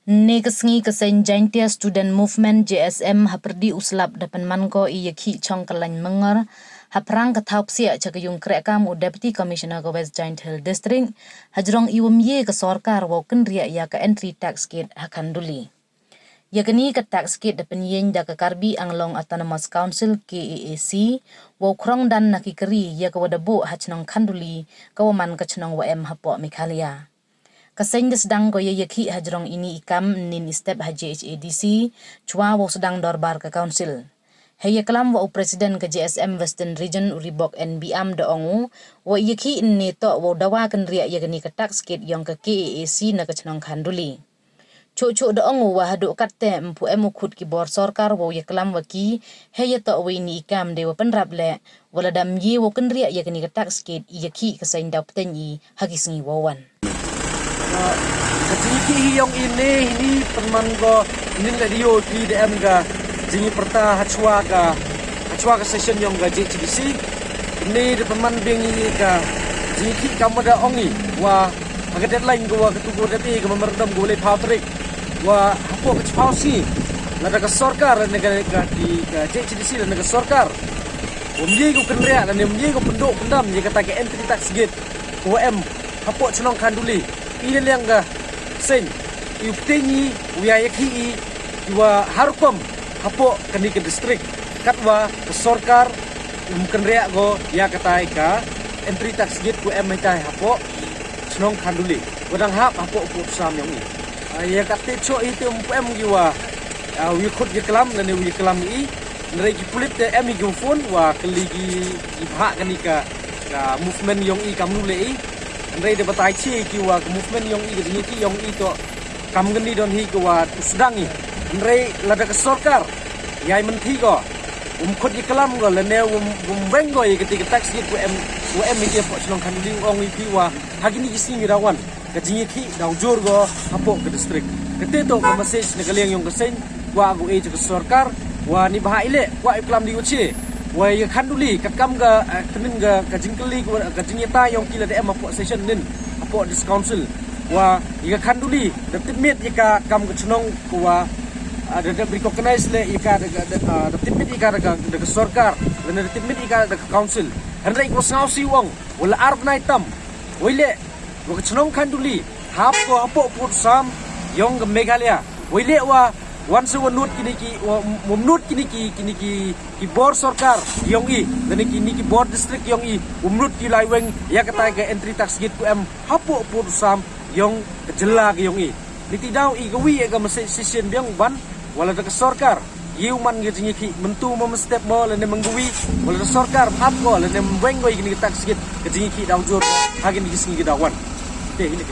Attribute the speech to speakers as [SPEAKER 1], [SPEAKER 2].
[SPEAKER 1] Negasngi kesen Jaintia Student Movement JSM haperdi uslap depan manko iya ki chong kalany mengar haprang kataup sia cakayung krekam u Deputy Commissioner ke West Giant Hill District hajrong iwam ye ke sorkar waken ria ya ke entry tax gate hakanduli. Ya kini ke tax gate depan yen da ke Karbi Anglong Autonomous Council KAAC wakrong dan nakikeri ya ke wadabu hachnong kanduli kawaman kachnong WM hapok Mikhalia. Kaseng sedang goya yaki hajrong ini ikam nin step HADC cua wo sedang dorbar ke council. Haya kelam wo presiden ke JSM Western Region Uribok NBM de ongu wo yaki ini to wo dawa kan ria yagani ke tax gate yang ke KAAC na kecnong khanduli. Cuk de ongu wa haduk katte empu emukut ki bor sorkar wo yaklam waki haya to wo ini ikam de wo penrap le wala dam yi wo kan ria yagani ke tax gate yaki kaseng dap tenyi hagisngi wawan.
[SPEAKER 2] Kecil yang ini teman ko ini radio PDM ga jingi perta hachwa ga session yang ga JCDC ini teman bengi ga jingi kamu da ongi wa agak deadline go ketugu tapi ga memerdam go le patrik wa hapo kecpausi lada ke sorkar negara di JCDC dan negara sorkar umye go kenria dan umye go penduk pendam ye kata ke entry tax gate OM hapo cunong kanduli ini yang ga sen yuktenyi wiaya ki iwa harkom hapo kani ke distrik katwa ke sorkar kenria go ya kata ka entry tax gate ku emai hapo cunong kanduli wadang hap hapo putusam yang ini ya kate cho itu em giwa wi khut ge kelam dan wi kelam i nrai ki pulit te em gi phone wa keligi ibha kani ka movement yang i kamnule i nrai de batai chi ki wa movement yang i ge ki yang i to kam gani don hi ki wa usdang i nrai lada ke sorkar yai menti ko khut ge kelam go le ne weng go i ke tax gi ku em mi ke po chlong khan li ong i ki wa hagini gi sing rawan ke jingi ki dau jor go hapo ke distrik kete to ke message ne kaleng yang kesen wa go e ke sorkar wa ni bahai le wa iklam di uchi wa ye khanduli kakam ga tenin ga kajingkeli ga jinyata yang kila de mapo session nin apo dis council wa ye khanduli de timit ye ka kam ga chnong wa ada de recognize le ye ka de timit ye ka de sorkar dan de timit ye ka de council handai ko sausi wong wala arbnai tam wile wa chnong khanduli hap ko apo put sam yang ga Meghalaya wile wa once nut kini ki umnut kini ki bor sorkar yong i dan kini ki bor district yong i umnut ki laiweng ya kata ke entry tax gate ku em hapo pur sam yong kejela ke yong i niti dau i gawi ga mesti session biang ban wala ke sorkar yuman ge jingi ki mentu mem step mo le menggawi wala sorkar ap ko le membeng go kini tax gate ke jingi ki dau jor hagin gi singi dawan te ini